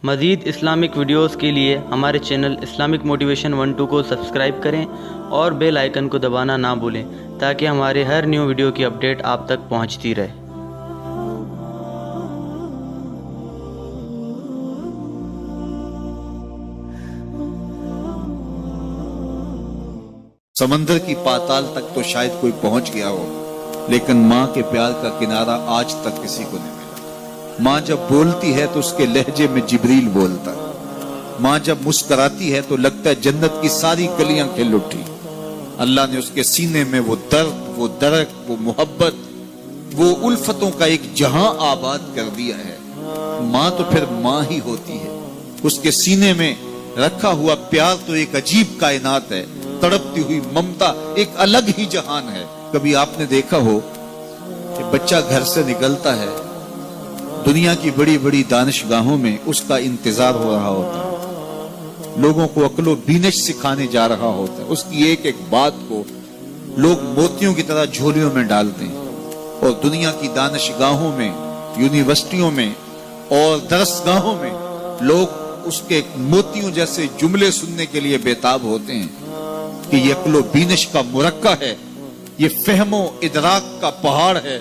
مزید Islamic videos کے لیے ہمارے چینل اسلامک موٹیویشن 12 کو سبسکرائب کریں اور بیل آئیکن کو دبانا نہ بھولیں تاکہ ہمارے ہر نیو ویڈیو کی اپڈیٹ آپ تک پہنچتی رہے۔ سمندر کی پاتال تک تو شاید کوئی پہنچ گیا ہو، لیکن ماں کے پیار کا کنارہ آج تک کسی کو نہیں ملا۔ ماں جب بولتی ہے تو اس کے لہجے میں جبریل بولتا ہے۔ ماں جب مسکراتی ہے تو لگتا ہے جنت کی ساری گلیاں کھل اٹھی۔ اللہ نے اس کے سینے میں وہ درد، وہ درک، وہ محبت، وہ الفتوں کا ایک جہاں آباد کر دیا ہے۔ ماں تو پھر ماں ہی ہوتی ہے۔ اس کے سینے میں رکھا ہوا پیار تو ایک عجیب کائنات ہے، تڑپتی ہوئی ممتا ایک الگ ہی جہان ہے۔ کبھی آپ نے دیکھا ہو کہ بچہ گھر سے نکلتا ہے، دنیا کی بڑی بڑی دانشگاہوں میں اس کا انتظار ہو رہا ہوتا ہے، لوگوں کو عقل و بینش سکھانے جا رہا ہوتا ہے، اس کی ایک ایک بات کو لوگ موتیوں کی طرح جھولیوں میں ڈالتے ہیں، اور دنیا کی دانشگاہوں میں، یونیورسٹیوں میں اور درسگاہوں میں لوگ اس کے موتیوں جیسے جملے سننے کے لیے بےتاب ہوتے ہیں کہ یہ عقل و بینش کا مرکہ ہے، یہ فہم و ادراک کا پہاڑ ہے،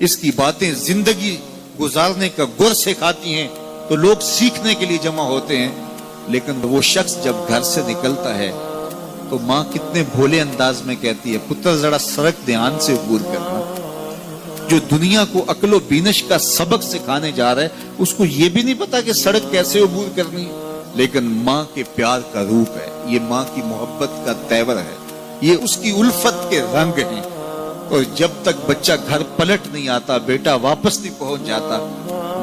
اس کی باتیں زندگی گزارنے کا گر سکھاتی ہیں، تو لوگ سیکھنے کے لیے جمع ہوتے ہیں۔ لیکن وہ شخص جب گھر سے نکلتا ہے تو ماں کتنے بھولے انداز میں کہتی ہے، پتر ذرا سڑک دھیان سے عبور کرنا۔ جو دنیا کو عقل و بینش کا سبق سکھانے جا رہا ہے، اس کو یہ بھی نہیں پتا کہ سڑک کیسے عبور کرنی ہے۔ لیکن ماں کے پیار کا روپ ہے، یہ ماں کی محبت کا تیور ہے، یہ اس کی الفت کے رنگ ہیں۔ اور جب تک بچہ گھر پلٹ نہیں آتا، بیٹا واپس نہیں پہنچ جاتا،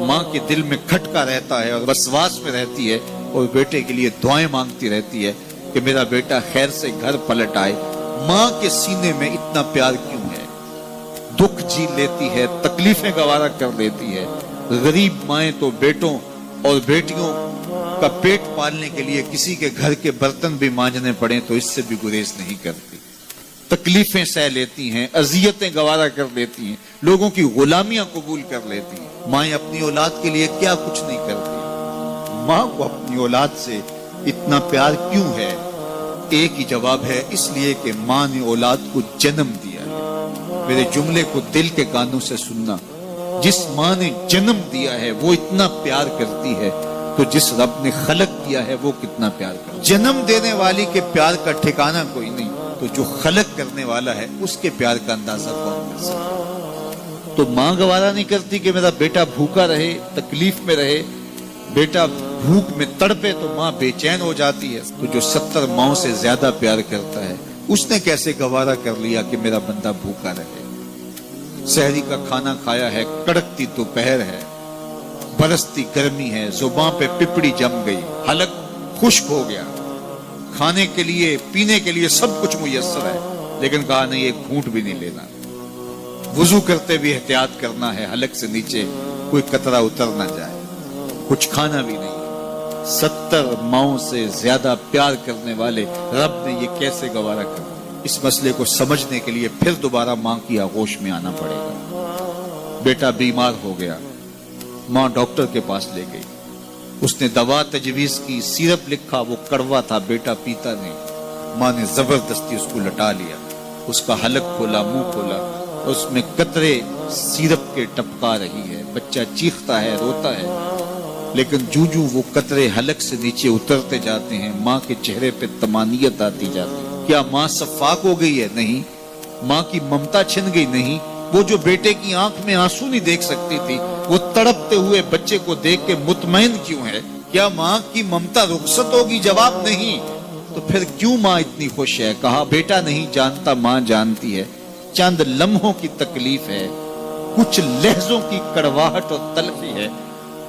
ماں کے دل میں کھٹکا رہتا ہے اور وسواس میں رہتی ہے، اور بیٹے کے لیے دعائیں مانگتی رہتی ہے کہ میرا بیٹا خیر سے گھر پلٹ آئے۔ ماں کے سینے میں اتنا پیار کیوں ہے؟ دکھ جی لیتی ہے، تکلیفیں گوارا کر لیتی ہے۔ غریب مائیں تو بیٹوں اور بیٹیوں کا پیٹ پالنے کے لیے کسی کے گھر کے برتن بھی مانجنے پڑیں تو اس سے بھی گریز نہیں کرتی، تکلیفیں سہ لیتی ہیں، اذیتیں گوارا کر لیتی ہیں، لوگوں کی غلامیاں قبول کر لیتی ہیں۔ مائیں اپنی اولاد کے لیے کیا کچھ نہیں کرتی۔ ماں کو اپنی اولاد سے اتنا پیار کیوں ہے؟ ایک ہی جواب ہے، اس لیے کہ ماں نے اولاد کو جنم دیا ہے۔ میرے جملے کو دل کے کانوں سے سننا، جس ماں نے جنم دیا ہے وہ اتنا پیار کرتی ہے، تو جس رب نے خلق کیا ہے وہ کتنا پیار کرتا ہے۔ جنم دینے والی کے پیار کا ٹھکانہ کوئی نہیں، تو جو خلق کرنے والا ہے اس کے پیار کا اندازہ کون کر سکتا؟ تو ماں گوارا نہیں کرتی کہ میرا بیٹا بھوکا رہے، تکلیف میں رہے، بیٹا بھوک میں تڑپے تو ماں بے چین ہو جاتی ہے۔ تو جو 70 ماؤں سے زیادہ پیار کرتا ہے، اس نے کیسے گوارا کر لیا کہ میرا بندہ بھوکا رہے؟ سحری کا کھانا کھایا ہے، کڑکتی دوپہر ہے، برستی گرمی ہے، زباں پہ پپڑی جم گئی، حلق خشک ہو گیا، کھانے کے لیے پینے کے لیے سب کچھ میسر ہے، لیکن کہا نہیں ایک گھونٹ بھی نہیں لینا، وضو کرتے بھی احتیاط کرنا ہے، حلق سے نیچے کوئی قطرہ اتر نہ جائے، کچھ کھانا بھی نہیں۔ 70 ماؤں سے زیادہ پیار کرنے والے رب نے یہ کیسے گوارا کر؟ اس مسئلے کو سمجھنے کے لیے پھر دوبارہ ماں کی آغوش میں آنا پڑے گا۔ بیٹا بیمار ہو گیا، ماں ڈاکٹر کے پاس لے گئی، اس نے دوا تجویز کی، سیرپ لکھا، وہ کڑوا تھا، بیٹا پیتا نہیں۔ ماں نے زبردستی اس کو لٹا لیا، اس کا حلق کھولا، منہ کھولا، اس میں قطرے سیرپ کے ٹپکا رہی ہے، بچہ چیختا ہے، روتا ہے، لیکن جو وہ قطرے حلق سے نیچے اترتے جاتے ہیں، ماں کے چہرے پہ طمانینت آتی جاتی ہے۔ کیا ماں صفاق ہو گئی ہے؟ نہیں۔ ماں کی ممتا چھن گئی؟ نہیں۔ وہ جو بیٹے کی آنکھ میں آنسو نہیں دیکھ سکتی تھی، وہ تڑپتے ہوئے بچے کو دیکھ کے مطمئن کیوں ہے؟ کیا ماں کی ممتا رخصت ہوگی؟ جواب نہیں۔ تو پھر کیوں ماں اتنی خوش ہے؟ کہا بیٹا نہیں جانتا، ماں جانتی ہے، چند لمحوں کی تکلیف ہے، کچھ لہجوں کی کڑواہٹ اور تلخی ہے،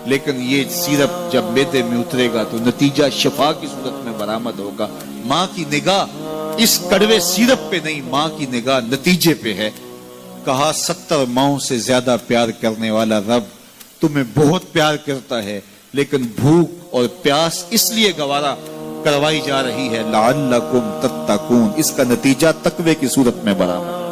لیکن یہ سیرپ جب معدے میں اترے گا تو نتیجہ شفا کی صورت میں برآمد ہوگا۔ ماں کی نگاہ اس کڑوے سیرپ پہ نہیں، ماں کی نگاہ نتیجے پہ ہے۔ کہا 70 ماؤں سے زیادہ پیار کرنے والا رب تمہیں بہت پیار کرتا ہے، لیکن بھوک اور پیاس اس لیے گوارا کروائی جا رہی ہے لعلکم تتقون، اس کا نتیجہ تقوی کی صورت میں برآمد۔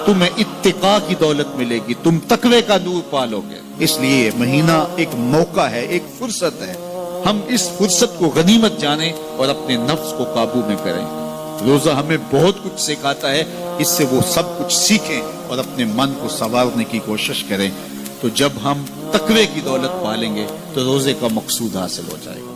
تمہیں اتقاء کی دولت ملے گی، تم تقوی کا نور پالو گے۔ اس لیے یہ مہینہ ایک موقع ہے، ایک فرصت ہے، ہم اس فرصت کو غنیمت جانیں اور اپنے نفس کو قابو میں کریں۔ روزہ ہمیں بہت کچھ سکھاتا ہے، اس سے وہ سب کچھ سیکھیں اور اپنے من کو سنوارنے کی کوشش کریں، تو جب ہم تقوی کی دولت پالیں گے تو روزے کا مقصود حاصل ہو جائے گا۔